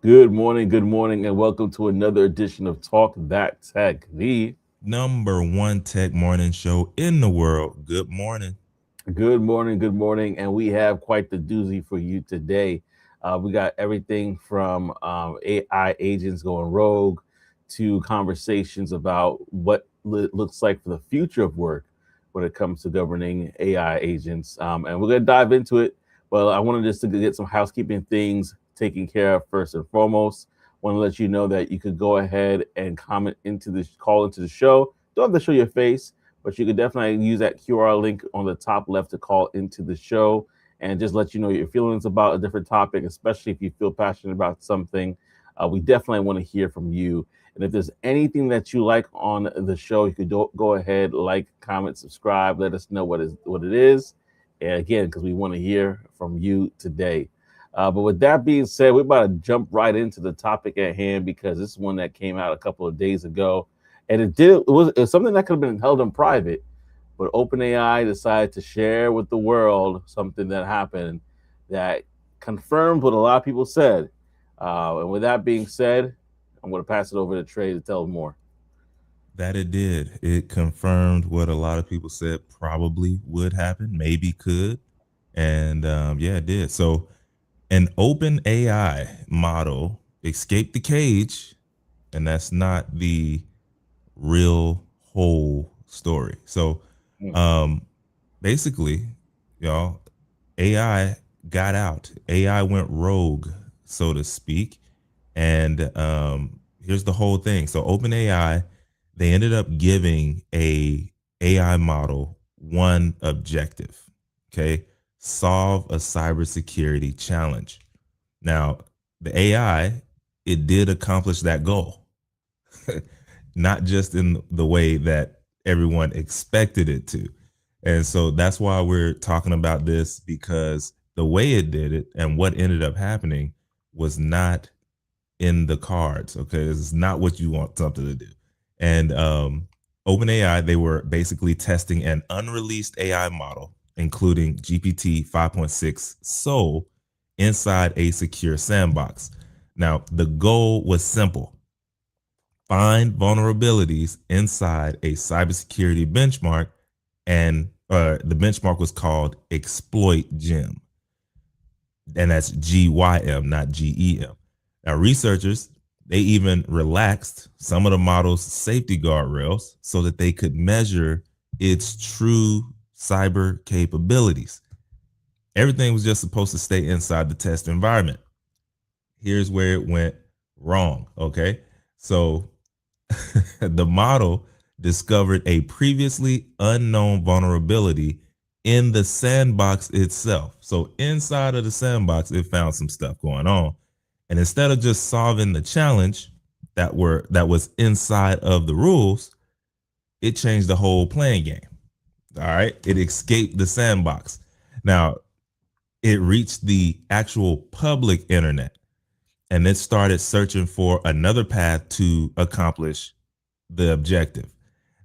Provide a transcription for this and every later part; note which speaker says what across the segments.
Speaker 1: good morning, and welcome to another edition of Talk That Tech, the
Speaker 2: Number one tech morning show in the world. Good morning.
Speaker 1: good morning, and we have quite the doozy for you today. We got everything from AI agents going rogue to conversations about what it looks like for the future of work when it comes to governing AI agents. And we're going to dive into it. Well, I wanted just to get some housekeeping things taken care of first and foremost. Want to let you know that you could go ahead and comment into this call into the show. Don't have to show your face, but you could definitely use that QR link on the top left to call into the show and just let you know your feelings about a different topic, especially if you feel passionate about something. We definitely want to hear from you. And if there's anything that you like on the show, you could go ahead, like, comment, subscribe, let us know what it is. And again, because we want to hear from you today. But with that being said, we're about to jump right into the topic at hand because this is one that came out a couple of days ago, and it was something that could have been held in private, but OpenAI decided to share with the world something that happened that confirmed what a lot of people said. And with that being said, I'm going to pass it over to Trey to tell more.
Speaker 2: That it did. It confirmed what a lot of people said probably would happen, maybe could. And yeah, it did. So, an open AI model escaped the cage, and that's not the real whole story. So,
Speaker 1: Mm.
Speaker 2: um, basically, y'all, AI got out. AI went rogue, so to speak. And here's the whole thing. So OpenAI, they ended up giving a AI model one objective. Okay, solve a cybersecurity challenge. Now, the AI, it did accomplish that goal, not just in the way that everyone expected it to. And so that's why we're talking about this, because the way it did it and what ended up happening was not in the cards. Okay. This is not what you want something to do. And OpenAI, they were basically testing an unreleased AI model, including GPT 5.6 Soul, inside a secure sandbox. Now, the goal was simple: find vulnerabilities inside a cybersecurity benchmark, and the benchmark was called Exploit Gem, and that's GYM, not GEM. Now, researchers, they even relaxed some of the model's safety guardrails so that they could measure its true cyber capabilities. Everything was just supposed to stay inside the test environment. Here's where it went wrong. Okay. So the model discovered a previously unknown vulnerability in the sandbox itself. So inside of the sandbox, it found some stuff going on. And instead of just solving the challenge that was inside of the rules, it changed the whole playing game. All right. It escaped the sandbox. Now, it reached the actual public internet, and it started searching for another path to accomplish the objective.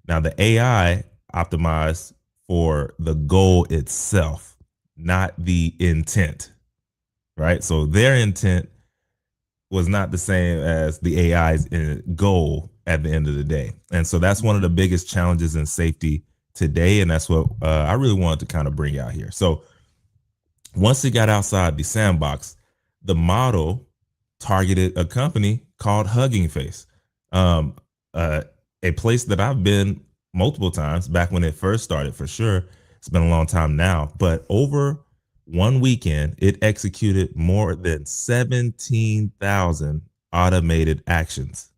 Speaker 2: Now, the AI optimized for the goal itself, not the intent, right? So their intent was not the same as the AI's goal at the end of the day. And so that's one of the biggest challenges in safety today. And that's what I really wanted to kind of bring out here. So once it got outside the sandbox, the model targeted a company called Hugging Face, um, uh, a place that I've been multiple times back when it first started, for sure. It's been a long time now, but over one weekend, it executed more than 17,000 automated actions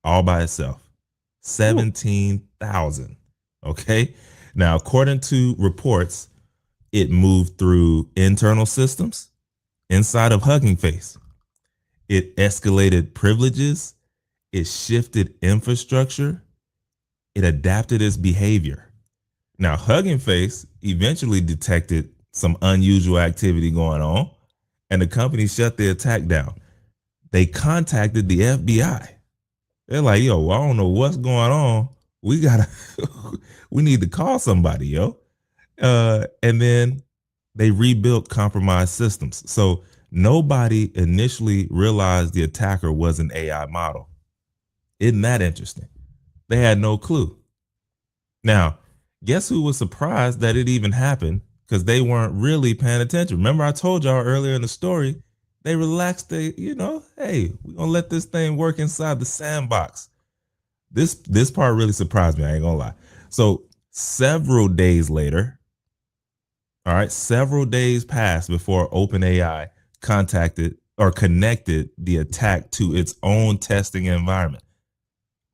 Speaker 2: all by itself.
Speaker 1: Whew.
Speaker 2: 17,000. Okay. Now, according to reports, it moved through internal systems inside of Hugging Face. It escalated privileges. It shifted infrastructure. It adapted its behavior. Now, Hugging Face eventually detected some unusual activity going on, and the company shut the attack down. They contacted the FBI. They're like, yo, I don't know what's going on. We gotta, we need to call somebody, yo. And then they rebuilt compromised systems. So Nobody initially realized the attacker was an AI model. Isn't that interesting? They had no clue. Now, guess who was surprised that it even happened? Because they weren't really paying attention. Remember, I told y'all earlier in the story, they relaxed. Hey, we're gonna let this thing work inside the sandbox. This part really surprised me. I ain't gonna lie. So several days later, all right, several days passed before OpenAI contacted or connected the attack to its own testing environment.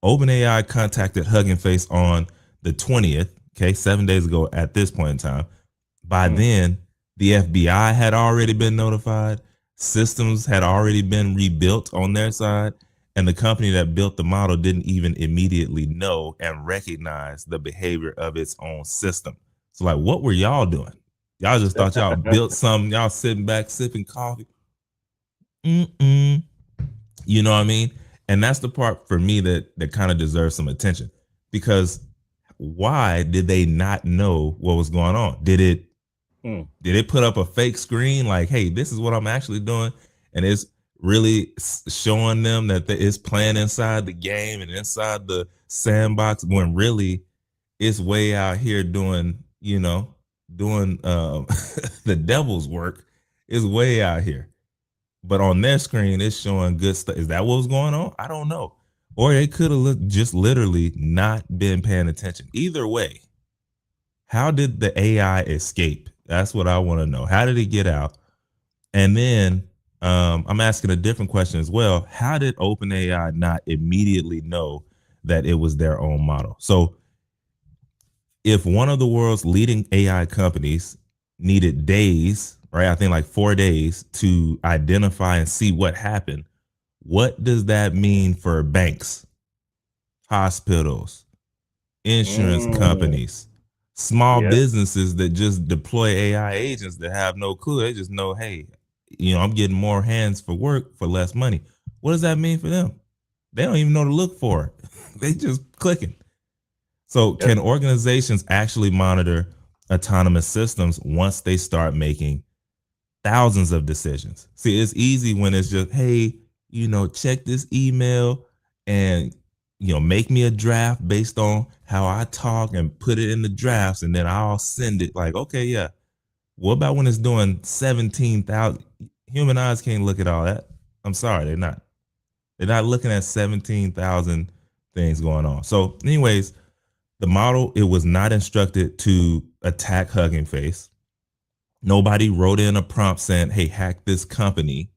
Speaker 2: OpenAI contacted Hugging Face on the 20th, okay, 7 days ago at this point in time. By
Speaker 1: Mm.
Speaker 2: then, the FBI had already been notified, systems had already been rebuilt on their side, and the company that built the model didn't even immediately know and recognize the behavior of its own system. So, like, what were y'all doing? Y'all just thought y'all built something, y'all sitting back sipping coffee. Mm-mm. You know what I mean? And that's the part for me that kind of deserves some attention, because why did they not know what was going on?
Speaker 1: Mm.
Speaker 2: Did it put up a fake screen like, hey, this is what I'm actually doing, and it's really showing them that it's playing inside the game and inside the sandbox, when really it's way out here doing the devil's work. Is way out here, but on their screen it's showing good stuff. Is that what was going on? I don't know. Or they could have just literally not been paying attention. Either way, how did the AI escape? That's what I want to know. How did it get out? And then I'm asking a different question as well. How did OpenAI not immediately know that it was their own model? So if one of the world's leading AI companies needed days, right? I think like 4 days to identify and see what happened. What does that mean for banks, hospitals, insurance
Speaker 1: Mm.
Speaker 2: companies, small
Speaker 1: Yep.
Speaker 2: businesses that just deploy AI agents that have no clue? They just know, hey, I'm getting more hands for work for less money. What does that mean for them? They don't even know to look for it. They just clicking. So,
Speaker 1: Yep.
Speaker 2: can organizations actually monitor autonomous systems once they start making thousands of decisions? See, it's easy when it's just, hey, check this email and, make me a draft based on how I talk and put it in the drafts, and then I'll send it. Like, okay, yeah. What about when it's doing 17,000? Human eyes can't look at all that. I'm sorry, they're not. They're not looking at 17,000 things going on. So, anyways, the model, it was not instructed to attack Hugging Face. Nobody wrote in a prompt saying, hey, hack this company.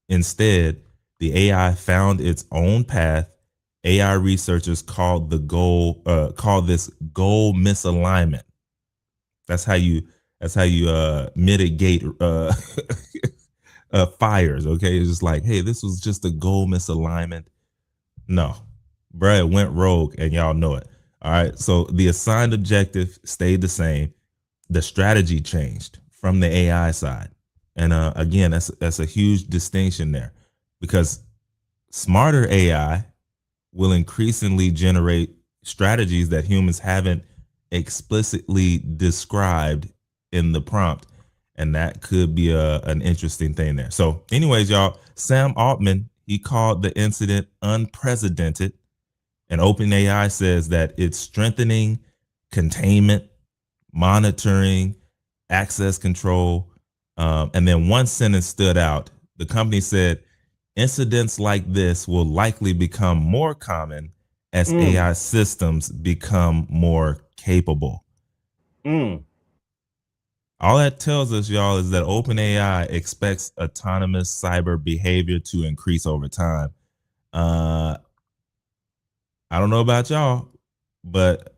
Speaker 2: Instead, the AI found its own path. AI researchers called this goal misalignment. That's how you mitigate fires. Okay, it's just like, hey, this was just a goal misalignment. No, bruh, it went rogue, and y'all know it. All right, so the assigned objective stayed the same. The strategy changed from the AI side, and again, that's a huge distinction there, because smarter AI will increasingly generate strategies that humans haven't explicitly described in the prompt. And that could be an interesting thing there. So, anyways, y'all, Sam Altman, he called the incident unprecedented. And OpenAI says that it's strengthening containment, monitoring, access control. And then one sentence stood out. The company said, incidents like this will likely become more common as
Speaker 1: Mm.
Speaker 2: AI systems become more capable.
Speaker 1: Mm.
Speaker 2: All that tells us, y'all, is that OpenAI expects autonomous cyber behavior to increase over time. Uh, I don't know about y'all, but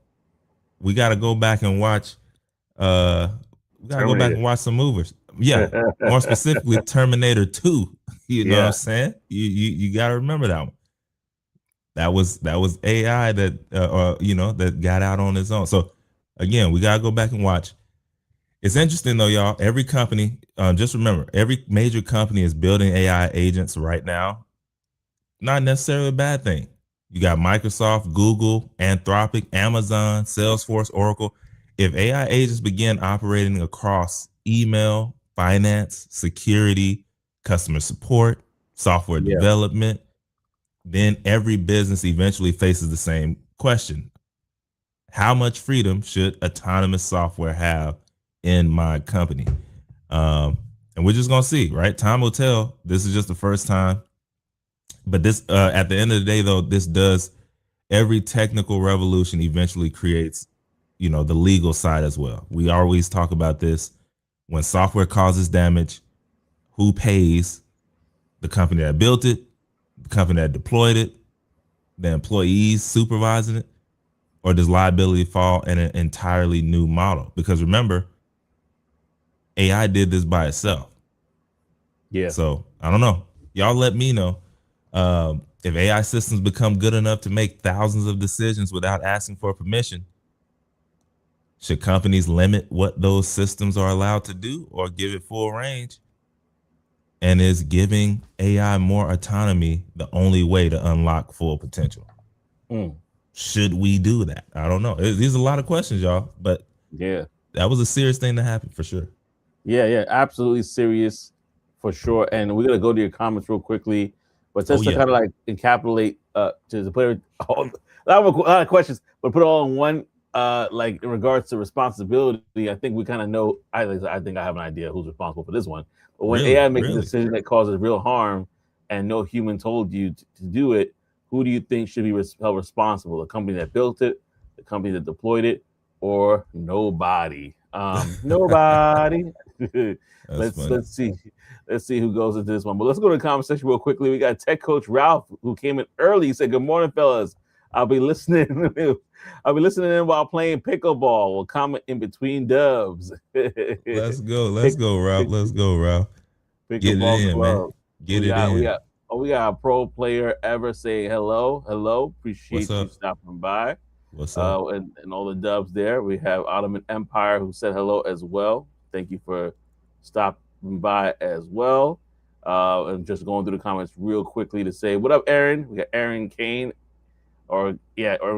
Speaker 2: we got to go back and watch. Uh, we got to go back
Speaker 1: Terminator.
Speaker 2: and watch some movies. Yeah, more specifically, Terminator 2. You know what I'm
Speaker 1: Yeah.
Speaker 2: saying? You got to remember that one. That was AI that got out on its own. So again, we gotta go back and watch. It's interesting though, y'all. Every company, just remember, every major company is building AI agents right now. Not necessarily a bad thing. You got Microsoft, Google, Anthropic, Amazon, Salesforce, Oracle. If AI agents begin operating across email, finance, security, customer support, software
Speaker 1: Yeah.
Speaker 2: development. Then every business eventually faces the same question: how much freedom should autonomous software have in my company? And we're just gonna see, right? Time will tell. This is just the first time, but this, at the end of the day, though, this does, every technical revolution eventually creates, the legal side as well. We always talk about this: when software causes damage, who pays? The company that built it, the company that deployed it, the employees supervising it, or does liability fall in an entirely new model? Because remember, AI did this by itself.
Speaker 1: Yeah.
Speaker 2: So I don't know. Y'all let me know, if AI systems become good enough to make thousands of decisions without asking for permission. Should companies limit what those systems are allowed to do, or give it full range? And is giving AI more autonomy the only way to unlock full potential?
Speaker 1: Mm.
Speaker 2: Should we do that? I don't know. These are a lot of questions, y'all, but
Speaker 1: Yeah.
Speaker 2: that was a serious thing to happen for sure.
Speaker 1: Yeah. Absolutely serious for sure. And we're gonna go to your comments real quickly, but
Speaker 2: Oh
Speaker 1: just to
Speaker 2: yeah,
Speaker 1: kind of like encapsulate, to put all, a lot of questions, but put it all in one. Like in regards to responsibility, I think we kind of know. I think I have an idea who's responsible for this one. But when
Speaker 2: really,
Speaker 1: AI makes a
Speaker 2: really.
Speaker 1: decision that causes real harm, and no human told you to do it, who do you think should be held responsible? The company that built it, the company that deployed it, or nobody? Nobody.
Speaker 2: That's
Speaker 1: let's
Speaker 2: funny.
Speaker 1: let's see. Let's see who goes into this one. But let's go to the conversation real quickly. We got Tech Coach Ralph who came in early. He said, "Good morning, fellas. I'll be listening. I'll be listening in while playing pickleball. We'll comment in between dubs."
Speaker 2: Let's go. Let's
Speaker 1: Pick,
Speaker 2: go, Ralph.
Speaker 1: pick,
Speaker 2: Let's go, Ralph. Get it
Speaker 1: Pickleball
Speaker 2: in, man.
Speaker 1: club.
Speaker 2: Get it
Speaker 1: We
Speaker 2: in.
Speaker 1: got we got a pro player ever saying hello.
Speaker 2: What's
Speaker 1: Appreciate you
Speaker 2: up?
Speaker 1: stopping by.
Speaker 2: What's up?
Speaker 1: And all the dubs there. We have Ottoman Empire who said hello as well. Thank you for stopping by as well. And just going through the comments real quickly to say, what up, Aaron? We got Aaron Kane, Aaron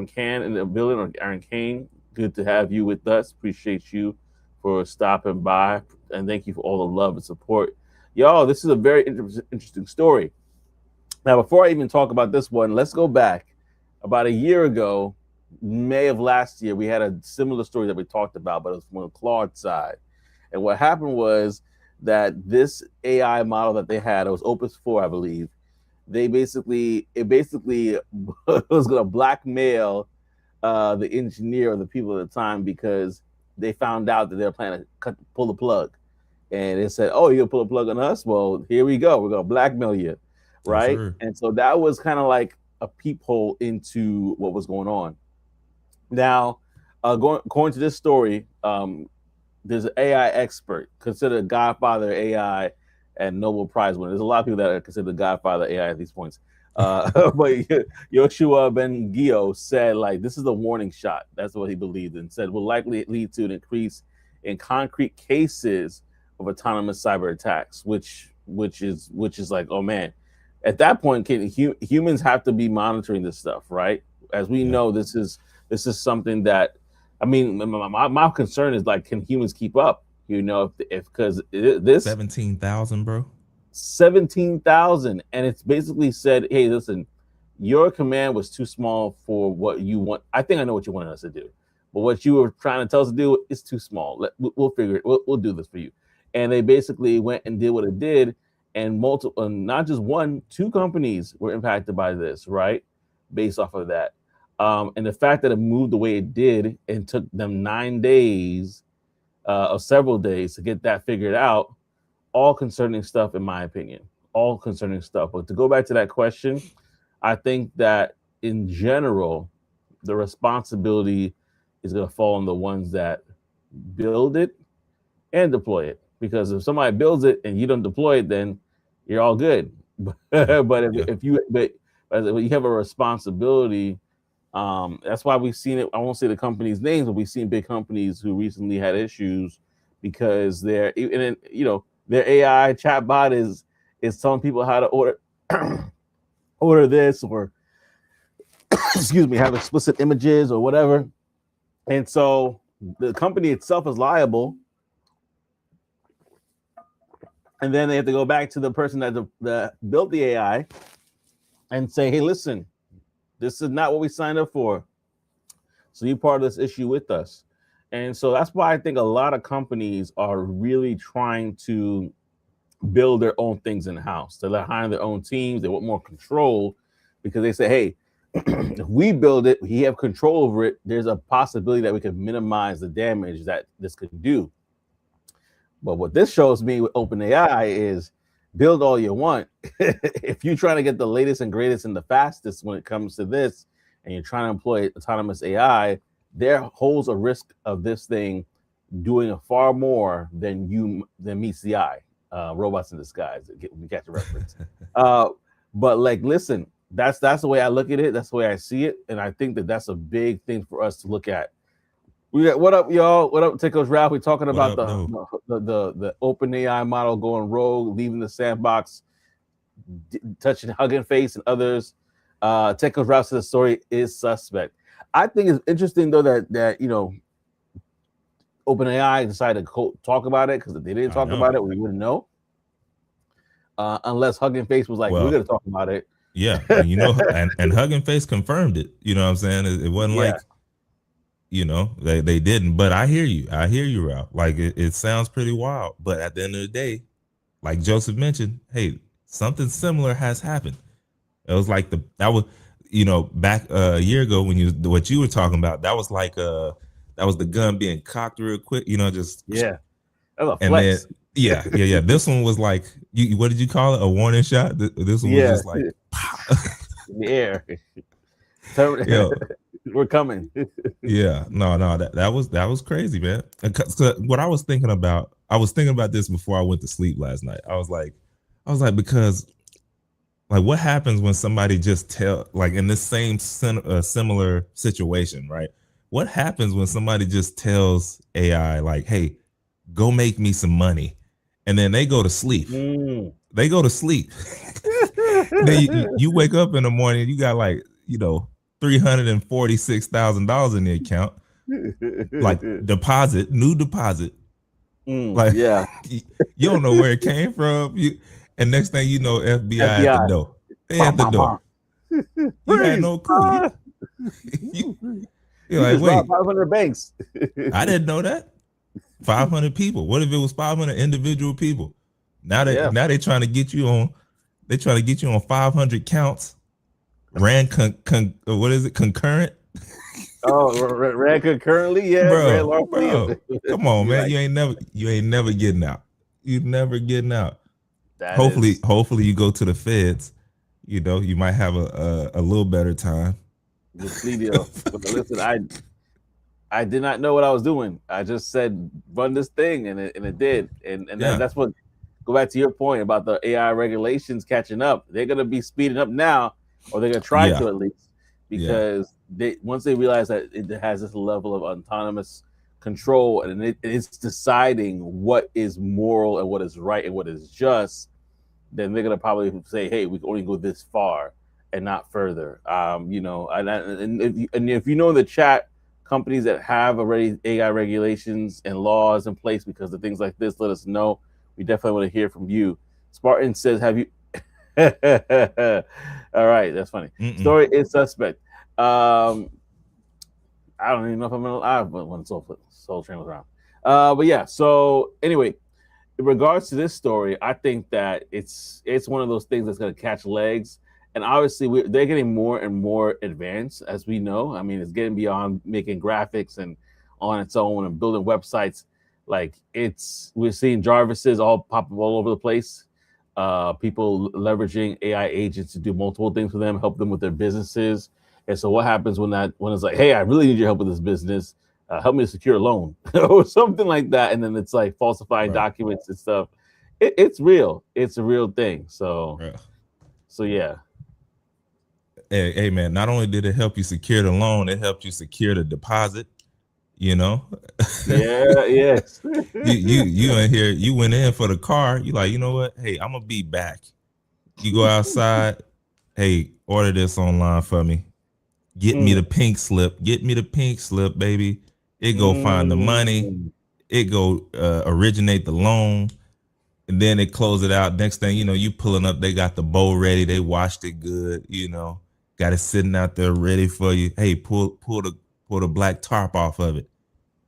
Speaker 1: Kane in the building, or Aaron Kane. Good to have you with us. Appreciate you for stopping by. And thank you for all the love and support. Y'all, this is a very interesting story. Now, before I even talk about this one, let's go back. About a year ago, May of last year, we had a similar story that we talked about, but it was from the Claude side. And what happened was that this AI model that they had, it was Opus 4, I believe, it basically was going to blackmail the engineer or the people at the time, because they found out that they were planning to pull the plug. And they said, "Oh, you'll pull a plug on us? Well, here we go. We're gonna blackmail you,
Speaker 2: Yes,
Speaker 1: right?"
Speaker 2: sir.
Speaker 1: And so that was kind of like a peephole into what was going on. Now, according to this story, there's an AI expert considered a godfather of AI and Nobel Prize winner. There's a lot of people that are considered the godfather of AI at these points. But Yoshua Ben Gio said, like, this is a warning shot. That's what he believed, and said will likely lead to an increase in concrete cases of autonomous cyber attacks, which is like, oh man, at that point, humans have to be monitoring this stuff, right? As we
Speaker 2: Yeah.
Speaker 1: know, this is something that, I mean, my concern is like, can humans keep up? If because this
Speaker 2: 17,000, bro.
Speaker 1: 17,000, and it's basically said, hey, listen, your command was too small for what you want. I think I know what you wanted us to do, but what you were trying to tell us to do is too small. We'll figure it. We'll do this for you. And they basically went and did what it did, and multiple, not just one, two companies were impacted by this, right? Based off of that, and the fact that it moved the way it did and took them 9 days, or several days to get that figured out, all concerning stuff, in my opinion. All concerning stuff. But to go back to that question, I think that in general, the responsibility is going to fall on the ones that build it and deploy it. Because if somebody builds it and you don't deploy it, then you're all good.
Speaker 2: Yeah.
Speaker 1: But
Speaker 2: Yeah.
Speaker 1: but you have a responsibility. That's why we've seen it. I won't say the companies' names, but we've seen big companies who recently had issues because their AI chatbot is telling people how to order order this, or excuse me, have explicit images or whatever. And, so, the company itself is liable, but the AI itself is liable. And so, the company itself is liable, but the AI itself is liable. And so, the company itself is liable, but the AI itself is liable. And so, the company itself is liable, but the AI itself is liable. And so, the company itself is liable, but the AI itself is liable. And so, the company itself is liable, And then they have to go back to the person that built the AI and say, hey, listen, this is not what we signed up for. So you're part of this issue with us. And so that's why I think a lot of companies are really trying to build their own things in house. They're hiring their own teams. They want more control because they say, hey, if we build it, we have control over it. There's a possibility that we can minimize the damage that this could do. But what this shows me with OpenAI is build all you want. If you're trying to get the latest and greatest and the fastest when it comes to this, and you're trying to employ autonomous AI, there holds a risk of this thing doing far more than meets the eye. Robots in disguise. We catch the reference. But like, listen, that's the way I look at it. That's the way I see it, and I think that that's a big thing for us to look at. We got what up, y'all? What up, Tickles Ralph? We're talking about the OpenAI model going rogue, leaving the sandbox, touching Hugging Face and others. Tickles Ralph says the story is suspect. I think it's interesting though that OpenAI decided to talk about it, because if they didn't talk about it, we wouldn't know. Unless Hugging Face was like, we're going to talk about it.
Speaker 2: Yeah, and Hugging Face confirmed it. You know what I'm saying? It wasn't like, they didn't. But I hear you, Ralph. Like, it sounds pretty wild. But at the end of the day, like Joseph mentioned, hey, something similar has happened. It was like back a year ago when what you were talking about, that was like that was the gun being cocked real quick, just
Speaker 1: that was a flex.
Speaker 2: Then yeah. This one was like, what did you call it? A warning shot? This one was just like
Speaker 1: in the air. We're coming.
Speaker 2: Yeah, no, that was crazy, man. So what I was thinking about this before I went to sleep last night. I was like, because like, what happens when somebody just like in this same similar situation, right? What happens when somebody just tells AI like, hey, go make me some money, and then they go to sleep. They go to sleep. Then you wake up in the morning, you got like, $346,000 in the account, like new deposit. Like, you don't know where it came from. And next thing you know, FBI at the door. They at the door. You had no clue. You're like, wait,
Speaker 1: 500 banks.
Speaker 2: I didn't know that. 500 people. What if it was 500 individual people? Now they trying to get you on. They trying to get you on 500 counts. Ran what is it? Concurrent.
Speaker 1: Ran concurrently, yeah,
Speaker 2: bro. Come on, man. Right. You ain't never getting out. You never getting out. Hopefully you go to the feds. You might have a little better time.
Speaker 1: The plea deal. But listen, I did not know what I was doing. I just said run this thing, and it did. And that's what. Go back to your point about the AI regulations catching up. They're gonna be speeding up now, or they're gonna try to at least, because once they realize that it has this level of autonomous control and it's deciding what is moral and what is right and what is just, then they're gonna probably say, hey, we can only go this far and not further. And if you know in the chat, companies that have already AI regulations and laws in place because of things like this, let us know. We definitely want to hear from you. Spartan says, have you? All right, that's funny. Story is suspect. I don't even know if I'm alive when Soul Train was around. But yeah, so anyway, in regards to this story, I think that it's one of those things that's going to catch legs. And obviously, they're getting more and more advanced, as we know. I mean, it's getting beyond making graphics and on its own and building websites. Like, we're seeing Jarvises all pop up all over the place. People leveraging AI agents to do multiple things for them, help them with their businesses. And so what happens when it's like, hey, I really need your help with this business. Help me to secure a loan or something like that. And then it's like falsifying documents and stuff. It's real. It's a real thing. So yeah.
Speaker 2: Hey, man, not only did it help you secure the loan, it helped you secure the deposit.
Speaker 1: Yeah, yes.
Speaker 2: you in here, you went in for the car. You like, you know what? Hey, I'm gonna be back. You go outside. Hey, order this online for me. Get me the pink slip. Get me the pink slip, baby. It go find the money. It go originate the loan. and then they close it out. Next thing you know, you pulling up, they got the bowl ready, they washed it good, got it sitting out there ready for you. Hey, pull the black tarp off of it.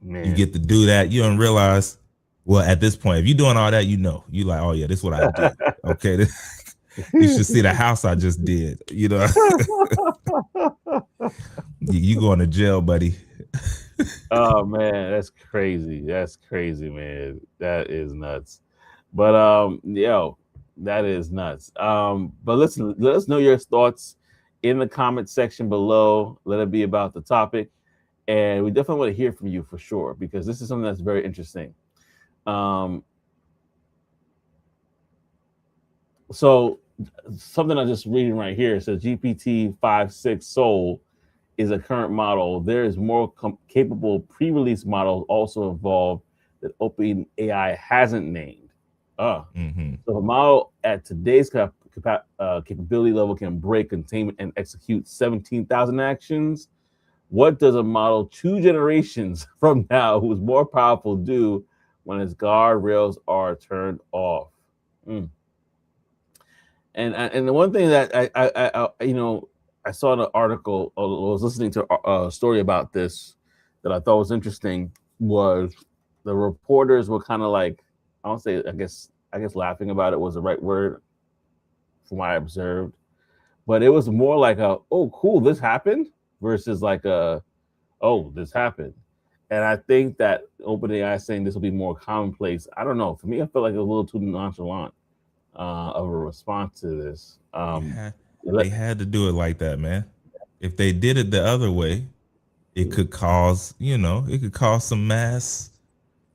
Speaker 2: You
Speaker 1: Man.
Speaker 2: get to do that. You don't realize, well, at this point, if you're doing all that, you like, oh yeah, this is what I do. Okay. You should see the house I just did. You going to jail, buddy.
Speaker 1: Oh man, that's crazy. That's crazy, man. That is nuts. But yo, that is nuts. But listen, let us know your thoughts in the comment section below. Let it be about the topic. And we definitely want to hear from you for sure, because this is something that's very interesting. Um, so something I'm just reading right here says GPT-5.6 Soul is a current model. There is more capable pre-release models also involved that OpenAI hasn't named. So the model at today's capability level can break containment and execute 17,000 actions. What does a model 2 generations from now, who's more powerful, do when its guardrails are turned off? Mm. And the one thing that I saw in an article, or was listening to a story about this that I thought was interesting, was the reporters were kind of like, I don't say, I guess laughing about it was the right word from what I observed, but it was more like a, oh cool, this happened, versus like a, oh, this happened. And I think that OpenAI saying this will be more commonplace. I don't know. For me, I feel like it was a little too nonchalant of a response to this.
Speaker 2: They had to do it like that, man. If they did it the other way, it could cause, some mass,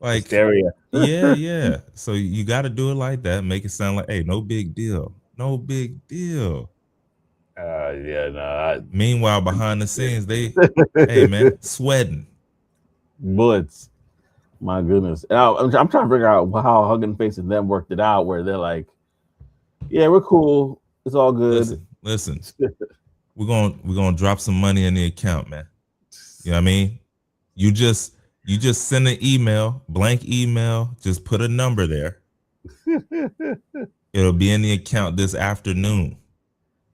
Speaker 2: like,
Speaker 1: hysteria.
Speaker 2: yeah. So you got to do it like that. Make it sound like, hey, no big deal. No big deal.
Speaker 1: Yeah, no.
Speaker 2: Meanwhile, behind the scenes, hey, man, sweating.
Speaker 1: Bullets. My goodness. And I'm trying to figure out how Hugging Face and them worked it out, where they're like, yeah, we're cool. It's all good.
Speaker 2: Listen. we're gonna drop some money in the account, man. You know what I mean? You just send an email, blank email, just put a number there. It'll be in the account this afternoon.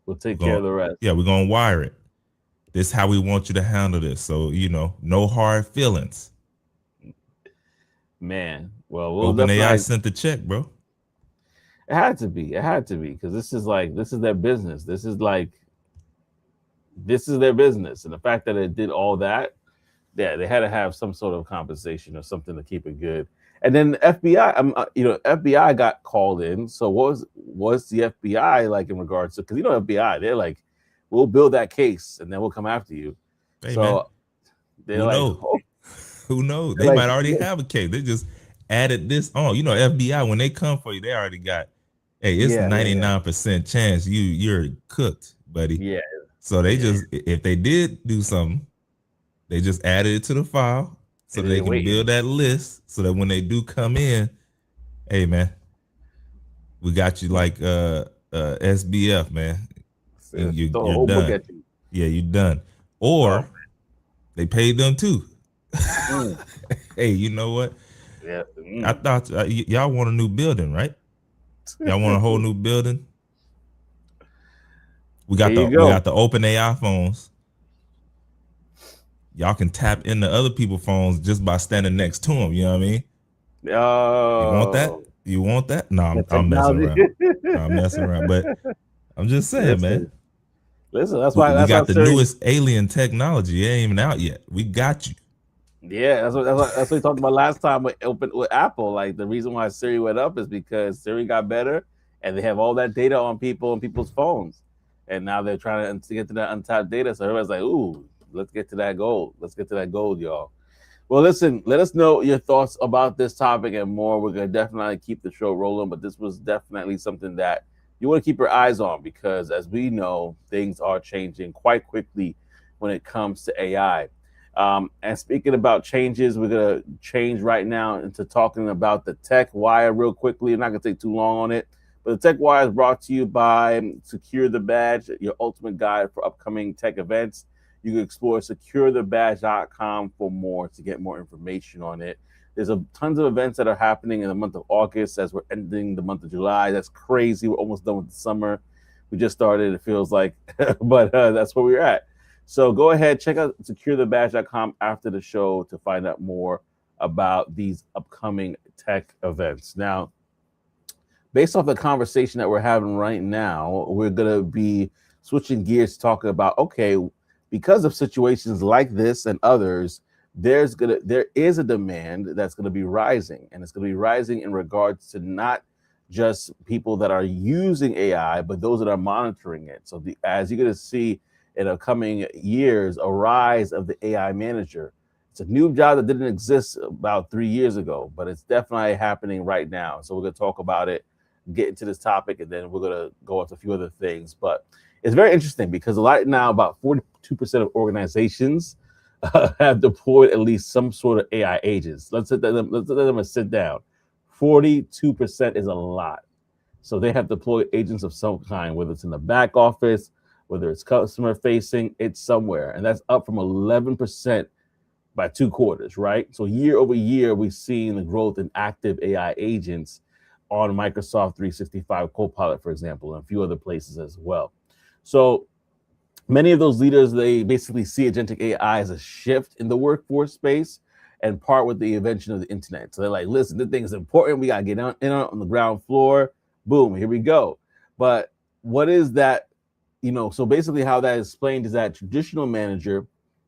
Speaker 1: We'll take care of the rest.
Speaker 2: Yeah, we're gonna wire it. This is how we want you to handle this. So, no hard feelings.
Speaker 1: Man, well,
Speaker 2: OpenAI sent the check, bro.
Speaker 1: It had to be, because this is their business. This is their business, and the fact that it did all that, yeah, they had to have some sort of compensation or something to keep it good. And then the FBI, FBI got called in. So what was the FBI like in regards to? Because FBI, they're like, we'll build that case and then we'll come after you.
Speaker 2: Hey, so man, they're like, oh. Who knows? They might already have a case. They just added this on. FBI, when they come for you, they already got, hey, it's 99% chance you're cooked, buddy.
Speaker 1: Yeah.
Speaker 2: So they just, if they did do something, they just added it to the file so they can build that list so that when they do come in, hey man, we got you like SBF, man. You're done. Yeah, you're done. Or they paid them too. Hey, you know what?
Speaker 1: Yeah.
Speaker 2: I thought y'all want a new building, right? Y'all want a whole new building? We got the OpenAI phones. Y'all can tap into other people's phones just by standing next to them. You know what I mean?
Speaker 1: Oh,
Speaker 2: you want that? You want that? No, I'm messing around. I'm messing around, but I'm just saying, man.
Speaker 1: Listen, that's why
Speaker 2: we got the newest alien technology. It ain't even out yet. We got you.
Speaker 1: Yeah, that's what we talked about last time with Apple. Like the reason why Siri went up is because Siri got better, and they have all that data on people and people's phones, and now they're trying to get to that untapped data. So everybody's like, "Ooh, let's get to that gold. Let's get to that gold, y'all." Well, listen, let us know your thoughts about this topic and more. We're gonna definitely keep the show rolling, but this was definitely something that you want to keep your eyes on, because as we know, things are changing quite quickly when it comes to AI. And speaking about changes, we're going to change right now into talking about the Tech Wire real quickly. I'm not going to take too long on it, but the Tech Wire is brought to you by Secure the Badge, your ultimate guide for upcoming tech events. You can explore securethebadge.com for more to get more information on it. There's a tons of events that are happening in the month of August as we're ending the month of July. That's crazy. We're almost done with the summer. We just started, it feels like, but that's where we're at. So go ahead, check out securethebadge.com after the show to find out more about these upcoming tech events. Now, based off the conversation that we're having right now, we're going to be switching gears talking about, okay, because of situations like this and others, there is a demand that's going to be rising, and it's going to be rising in regards to not just people that are using AI, but those that are monitoring it. So as you're going to see in the coming years, a rise of the AI manager. It's a new job that didn't exist about 3 years ago, but it's definitely happening right now. So we're going to talk about it, get into this topic, and then we're going to go into a few other things. But it's very interesting because a lot now, about 42% of organizations have deployed at least some sort of AI agents. Let's let them sit down. 42% is a lot. So they have deployed agents of some kind, whether it's in the back office, whether it's customer facing, it's somewhere. And that's up from 11% by 2 quarters, right? So year over year, we've seen the growth in active AI agents on Microsoft 365 Copilot, for example, and a few other places as well. So many of those leaders, they basically see agentic AI as a shift in the workforce space and part with the invention of the internet. So they're like, listen, this thing is important. We got to get on the ground floor. Boom, here we go. But what is that? So basically how that is explained is that traditional manager,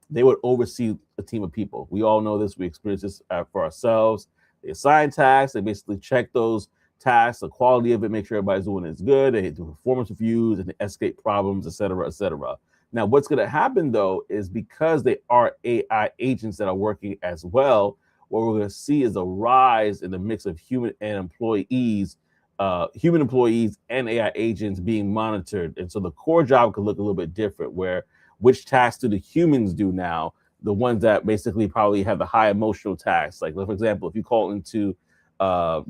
Speaker 1: they would oversee a team of people. We all know this. We experience this for ourselves. They assign tasks. They basically check those tasks, the quality of it, make sure everybody's doing it good. They do performance reviews and they escape problems, et cetera, et cetera. Now, what's going to happen, though, is because they are AI agents that are working as well, what we're going to see is a rise in the mix of human employees and AI agents being monitored. And so the core job could look a little bit different, where which tasks do the humans do now? The ones that basically probably have the high emotional tasks. Like, for example, if you call into, God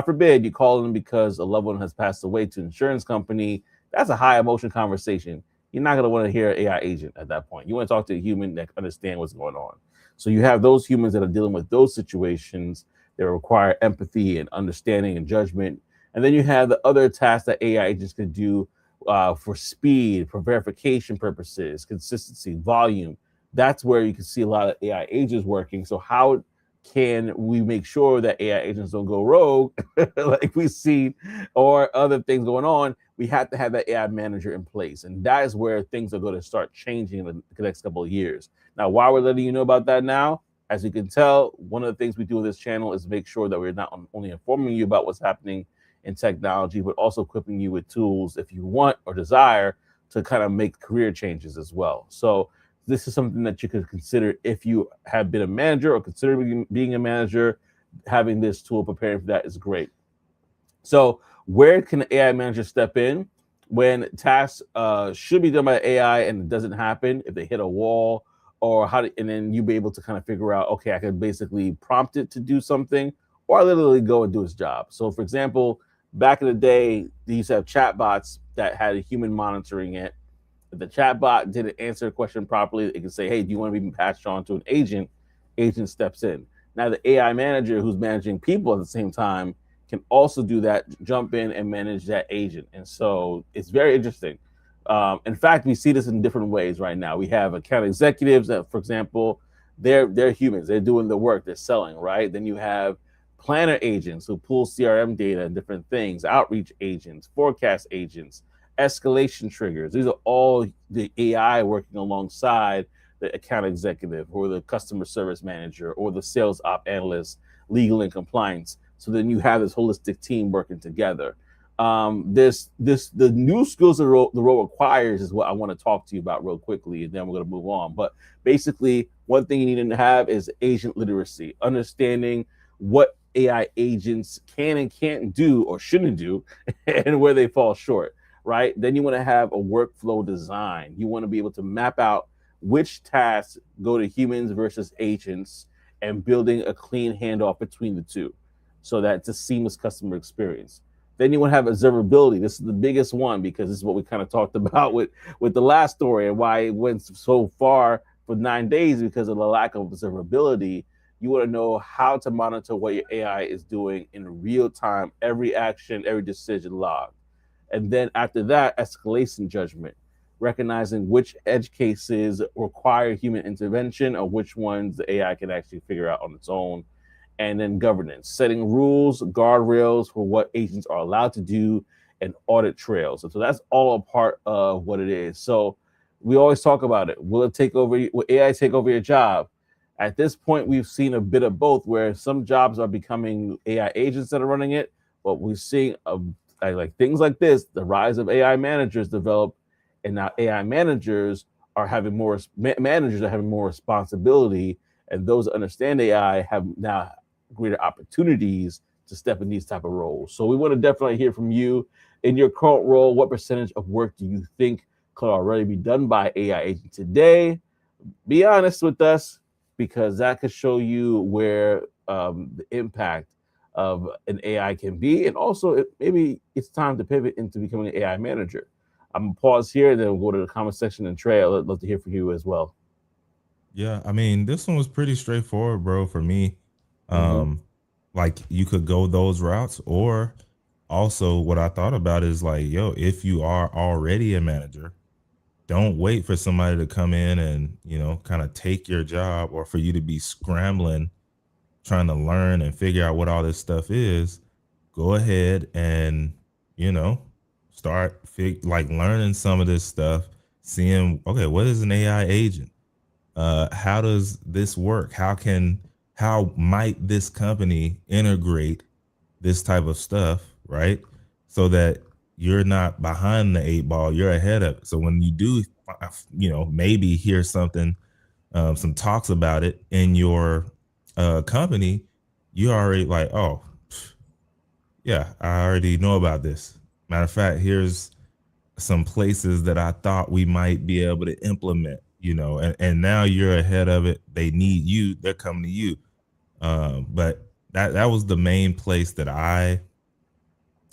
Speaker 1: forbid, you call in because a loved one has passed away to an insurance company, that's a high emotion conversation. You're not going to want to hear an AI agent at that point. You want to talk to a human that understands what's going on. So you have those humans that are dealing with those situations that require empathy and understanding and judgment. And then you have the other tasks that AI agents can do for speed, for verification purposes, consistency, volume. That's where you can see a lot of AI agents working. So how can we make sure that AI agents don't go rogue like we see, or other things going on? We have to have that AI manager in place. And that is where things are going to start changing in the next couple of years. Now, why we're letting you know about that now, as you can tell, one of the things we do with this channel is make sure that we're not only informing you about what's happening in technology, but also equipping you with tools if you want or desire to kind of make career changes as well. So this is something that you could consider if you have been a manager or consider being a manager. Having this tool preparing for that is great. So where can the AI manager step in when tasks should be done by AI and it doesn't happen, if they hit a wall, or and then you be able to kind of figure out, okay, I can basically prompt it to do something, or literally go and do its job. So for example, back in the day, they used to have chatbots that had a human monitoring it. If the chatbot didn't answer a question properly, it can say, hey, do you want to be patched on to an agent? Agent steps in. Now the AI manager, who's managing people at the same time, can also do that, jump in and manage that agent. And so it's very interesting. In fact, we see this in different ways right now. We have account executives that, for example, they're humans. They're doing the work. They're selling, right? Then you have planner agents who pull CRM data and different things, outreach agents, forecast agents, escalation triggers. These are all the AI working alongside the account executive or the customer service manager or the sales op analyst, legal and compliance. So then you have this holistic team working together. The new skills the role requires is what I want to talk to you about real quickly, and then we're going to move on. But basically, one thing you need to have is agent literacy, understanding what AI agents can and can't do or shouldn't do, and where they fall short. Right? Then you want to have a workflow design. You want to be able to map out which tasks go to humans versus agents, and building a clean handoff between the two, so that it's a seamless customer experience. Then you want to have observability. This is the biggest one because this is what we kind of talked about with the last story and why it went so far for 9 days, because of the lack of observability You want to know how to monitor what your AI is doing in real time, every action, every decision logged. And then after that, escalation judgment, recognizing which edge cases require human intervention or which ones the AI can actually figure out on its own. And then governance, setting rules, guardrails for what agents are allowed to do, and audit trails. And so that's all a part of what it is. So we always talk about it. Will it take over? Will AI take over your job? At this point, we've seen a bit of both, where some jobs are becoming AI agents that are running it, but we're seeing like things like this, the rise of AI managers develop, and now AI managers are having more managers are having more responsibility, and those that understand AI have now greater opportunities to step in these type of roles. So we want to definitely hear from you. In your current role, what percentage of work do you think could already be done by AI agent today? Be honest with us, because that could show you where the impact of an AI can be, and also maybe it's time to pivot into becoming an AI manager. I'm gonna pause here, and then we'll go to the comment section. And Trey, I'd love to hear from you as well.
Speaker 2: Yeah, I mean, this one was pretty straightforward, bro, for me.
Speaker 1: Mm-hmm.
Speaker 2: Um, like you could go those routes, or also what I thought about is like, yo, if you are already a manager, don't wait for somebody to come in and, kind of take your job, or for you to be scrambling trying to learn and figure out what all this stuff is. Go ahead and, you know, start like learning some of this stuff, seeing, okay, what is an AI agent? How does this work? How might this company integrate this type of stuff, right? So that you're not behind the eight ball, you're ahead of it. So when you do, maybe hear something, some talks about it in your company, you already like, oh, yeah, I already know about this. Matter of fact, here's some places that I thought we might be able to implement, and now you're ahead of it. They need you, they're coming to you. But that was the main place that I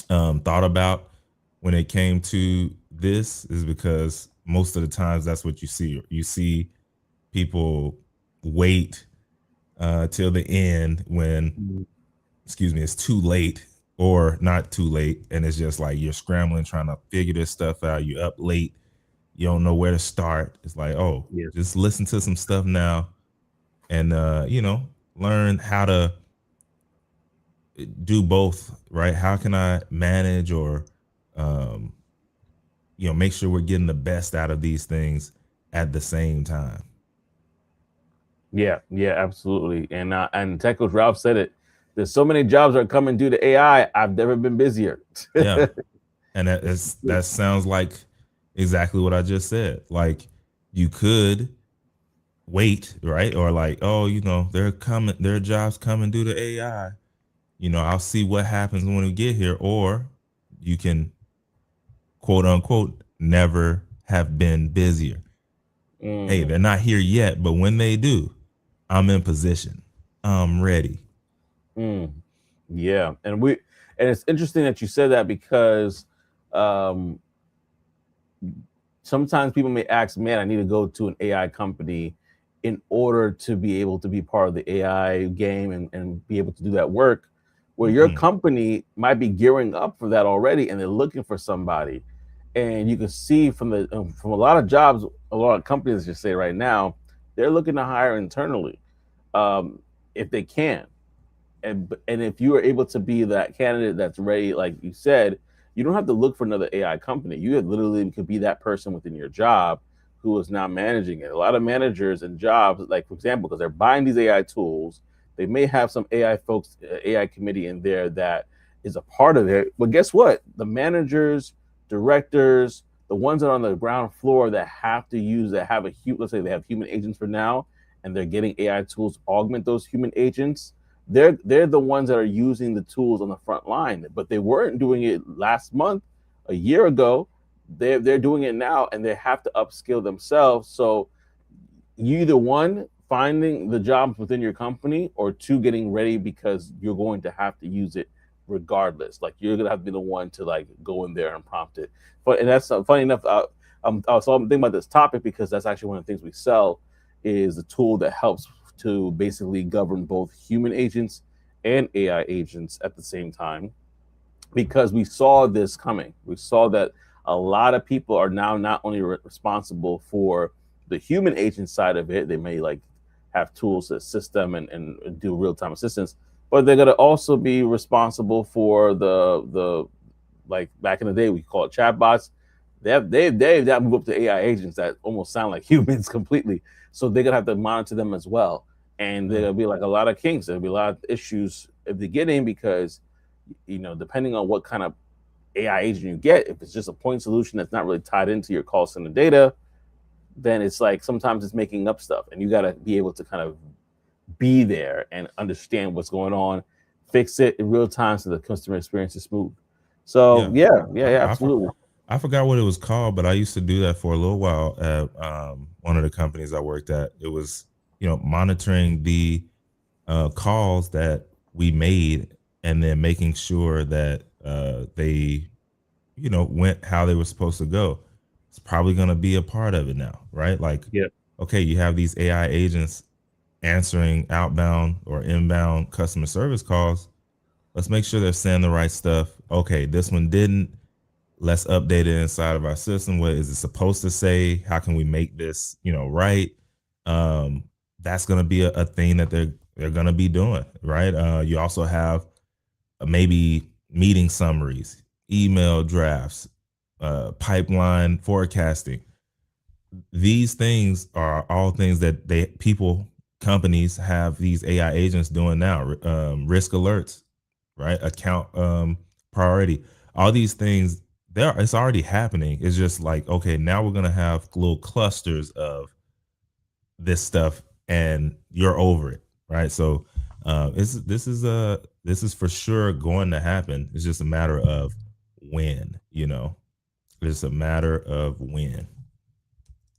Speaker 2: thought about when it came to this, is because most of the times that's what you see. You see people wait till the end when, excuse me, it's too late or not too late. And it's just like you're scrambling, trying to figure this stuff out. You're up late. You don't know where to start. It's like, oh,
Speaker 1: Yes.
Speaker 2: just listen to some stuff now and, learn how to do both, right? How can I manage or, um, make sure we're getting the best out of these things at the same time?
Speaker 1: Yeah, yeah, absolutely. And Tech Coach Ralph said it. There's so many jobs that are coming due to AI. I've never been busier.
Speaker 2: Yeah. And that sounds like exactly what I just said. Like you could wait, right? Or like, oh, their jobs coming due to AI. I'll see what happens when we get here. Or you can, quote unquote, never have been busier. Hey,
Speaker 1: Mm,
Speaker 2: they're not here yet, but when they do, I'm in position. I'm ready.
Speaker 1: mm. Yeah, and it's interesting that you said that, because um, sometimes people may ask, "Man, I need to go to an AI company in order to be able to be part of the AI game and be able to do that work." Where your
Speaker 2: Mm-mm.
Speaker 1: company might be gearing up for that already, and they're looking for somebody. And you can see from a lot of jobs, a lot of companies just say right now, they're looking to hire internally, um, if they can. And if you are able to be that candidate that's ready, like you said, you don't have to look for another AI company. You literally could be that person within your job who is now managing it. A lot of managers and jobs, like for example, because they're buying these AI tools, they may have some AI folks, AI committee in there that is a part of it. But guess what? The managers, directors, the ones that are on the ground floor that have to use that have let's say they have human agents for now, and they're getting AI tools to augment those human agents. They're the ones that are using the tools on the front line, but they weren't doing it last month, a year ago. They're doing it now, and they have to upskill themselves. So you either one, finding the jobs within your company, or two, getting ready, because you're going to have to use it regardless. Like you're gonna have to be the one to like go in there and prompt it. But and that's funny enough. So I'm thinking about this topic because that's actually one of the things we sell, is a tool that helps to basically govern both human agents and AI agents at the same time, because we saw this coming. We saw that a lot of people are now not only responsible for the human agent side of it, they may like have tools to assist them and do real time assistance, but they're going to also be responsible for the like back in the day we call it chatbots. They've that moved up to AI agents that almost sound like humans completely. So they're gonna have to monitor them as well, and
Speaker 2: Right.
Speaker 1: there'll be like a lot of kinks. There'll be a lot of issues at the beginning because depending on what kind of AI agent you get, if it's just a point solution that's not really tied into your call center data, then it's like sometimes it's making up stuff, and you got to be able to kind of be there and understand what's going on, fix it in real time so the customer experience is smooth. So
Speaker 2: Yeah.
Speaker 1: yeah,
Speaker 2: I, for,
Speaker 1: absolutely.
Speaker 2: I forgot what it was called, but I used to do that for a little while at one of the companies I worked at. It was, monitoring the calls that we made and then making sure that they, went how they were supposed to go. It's probably going to be a part of it now, right? Like,
Speaker 1: Yeah.
Speaker 2: okay, you have these AI agents answering outbound or inbound customer service calls. Let's make sure they're saying the right stuff. Okay, this one didn't. Let's update it inside of our system. What is it supposed to say? How can we make this, right? Um, that's going to be a thing that they're going to be doing, right? You also have maybe meeting summaries, email drafts, pipeline forecasting. These things are all things that companies have these AI agents doing now. Risk alerts, right? Account priority, all these things. It's already happening. It's just like, okay, now we're gonna have little clusters of this stuff, and you're over it, right? So, this is for sure going to happen. It's just a matter of when, It's a matter of when.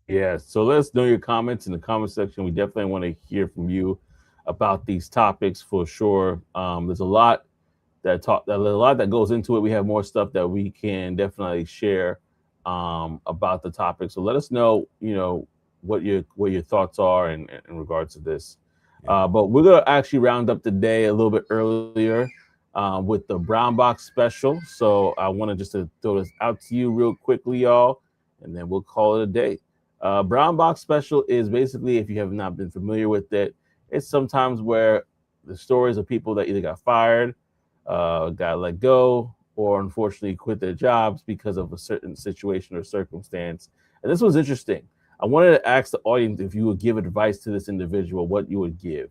Speaker 1: Yeah, so let us know your comments in the comment section. We definitely want to hear from you about these topics for sure. There's a lot there's a lot that goes into it. We have more stuff that we can definitely share about the topic. So let us know, what your thoughts are in regards to this.
Speaker 2: Yeah.
Speaker 1: But we're gonna actually round up the day a little bit earlier with the brown box special. So I want to just to throw this out to you real quickly, y'all, and then we'll call it a day. Brown box special is basically, if you have not been familiar with it, it's sometimes where the stories of people that either got fired, got let go, or unfortunately quit their jobs because of a certain situation or circumstance. And this was interesting. I wanted to ask the audience if you would give advice to this individual, what you would give.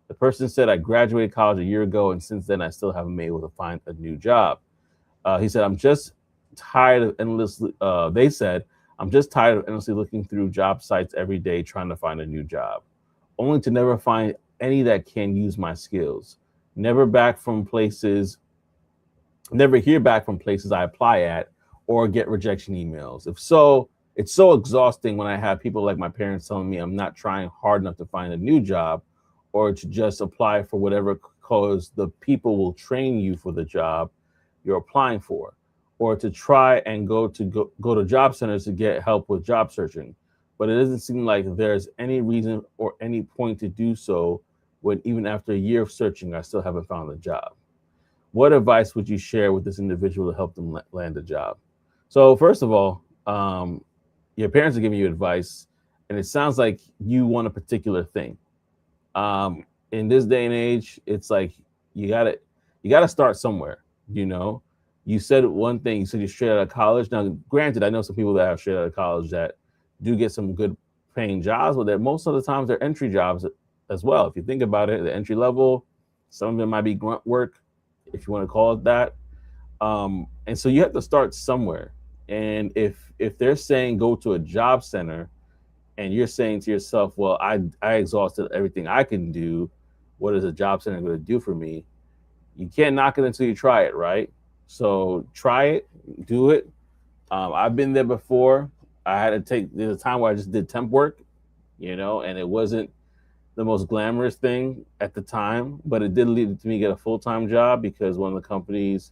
Speaker 1: The person said, I graduated college a year ago, and since then, I still haven't been able to find a new job. He said, I'm just tired of endlessly, they said, I'm just tired of endlessly looking through job sites every day trying to find a new job, only to never find any that can use my skills. Never back from places, never hear back from places I apply at or get rejection emails. If so, it's so exhausting when I have people like my parents telling me I'm not trying hard enough to find a new job or to just apply for whatever cause the people will train you for the job you're applying for, or to try and go to job centers to get help with job searching. But it doesn't seem like there's any reason or any point to do so when even after a year of searching, I still haven't found a job. What advice would you share with this individual to help them land a job? So, first of all, your parents are giving you advice, and it sounds like you want a particular thing. In this day and age, it's like you got to you got to start somewhere. You know, you said one thing. You said you're straight out of college. Now, granted, I know some people that have straight out of college that do get some good paying jobs, but that most of the times they're entry jobs as well. If you think about it, the entry level, some of them might be grunt work, if you want to call it that. And so you have to start somewhere. And if they're saying go to a job center, and you're saying to yourself, well, I exhausted everything I can do. What is a job center going to do for me? You can't knock it until you try it, right? So try it, do it. I've been there before. I had to there's a time where I just did temp work, and it wasn't the most glamorous thing at the time, but it did lead to me get a full-time job because one of the companies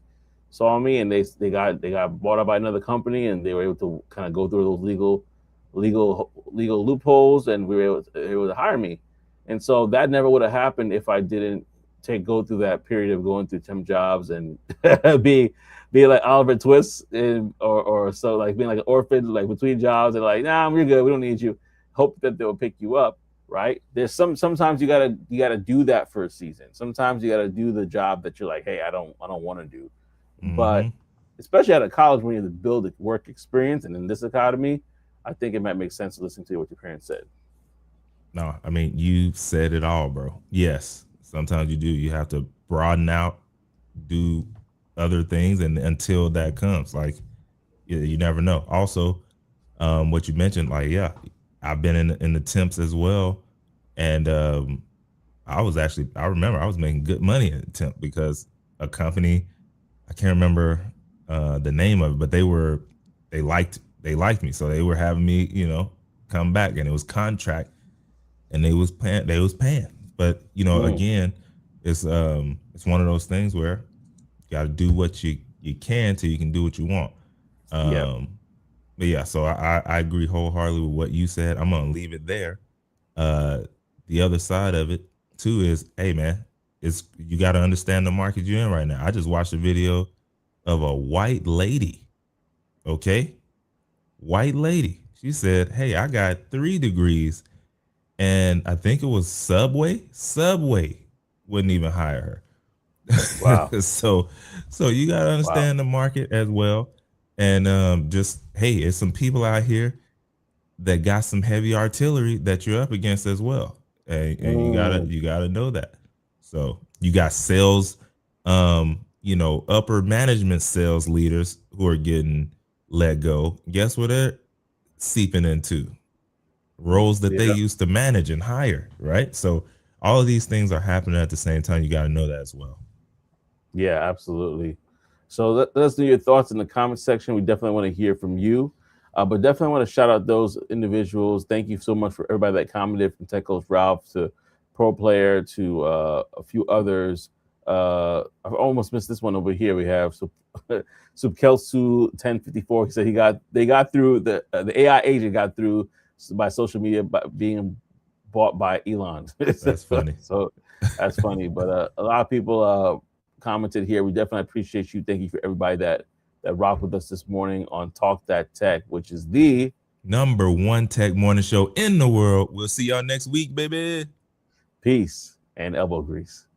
Speaker 1: saw me, and they got bought up by another company, and they were able to kind of go through those legal loopholes, and we were able to hire me. And so that never would have happened if I didn't take go through that period of going through temp jobs and be being like Oliver Twist and or so like being like an orphan like between jobs and like nah we're good we don't need you. Hope that they'll pick you up. Right. There's sometimes you gotta do that for a season. Sometimes you gotta do the job that you're like, hey, I don't want to do. But
Speaker 2: Hmm.
Speaker 1: especially out of college when you have to build a work experience and in this economy, I think it might make sense to listen to what your parents said.
Speaker 2: No, I mean, you said it all, bro. Yes, sometimes you do. You have to broaden out, do other things, and until that comes, like you never know. Also, what you mentioned, like yeah, I've been in the temps as well, and I remember I was making good money in the temp because a company, I can't remember the name of it, but they liked me, so they were having me, come back, and it was contract, and they was paying. But
Speaker 1: Mm,
Speaker 2: again, it's one of those things where you got to do what you can till you can do what you want.
Speaker 1: yep.
Speaker 2: Um, but yeah, so I agree wholeheartedly with what you said. I'm gonna leave it there. Uh, the other side of it too is, hey man, it's you got to understand the market you're in right now. I just watched a video of a white lady. Okay, white lady. She said, "Hey, I got 3 degrees," and I think it was Subway. Subway wouldn't even hire
Speaker 1: Wow.
Speaker 2: her. So you got to
Speaker 1: Wow.
Speaker 2: understand the market as well, and just hey, it's some people out here that got some heavy artillery that you're up against as well, and you gotta
Speaker 1: Mm,
Speaker 2: you gotta know that. So you got sales, upper management sales leaders who are getting let go. Guess what they're seeping into? Roles that they
Speaker 1: yeah.
Speaker 2: used to manage and hire, right? So all of these things are happening at the same time. You got to know that as well.
Speaker 1: Yeah, absolutely. So let us know your thoughts in the comment section. We definitely want to hear from you. But definitely want to shout out those individuals. Thank you so much for everybody that commented from Tech Coach Ralph to Pro Player to a few others. I've almost missed this one over here. We have Subkelsu 1054. He said they got through the AI agent got through by social media by being bought by Elon.
Speaker 2: That's funny.
Speaker 1: So that's funny. But a lot of people commented here. We definitely appreciate you. Thank you for everybody that rocked with us this morning on Talk That Tech, which is the
Speaker 2: Number one tech morning show in the world. We'll see y'all next week, baby.
Speaker 1: peace and elbow grease.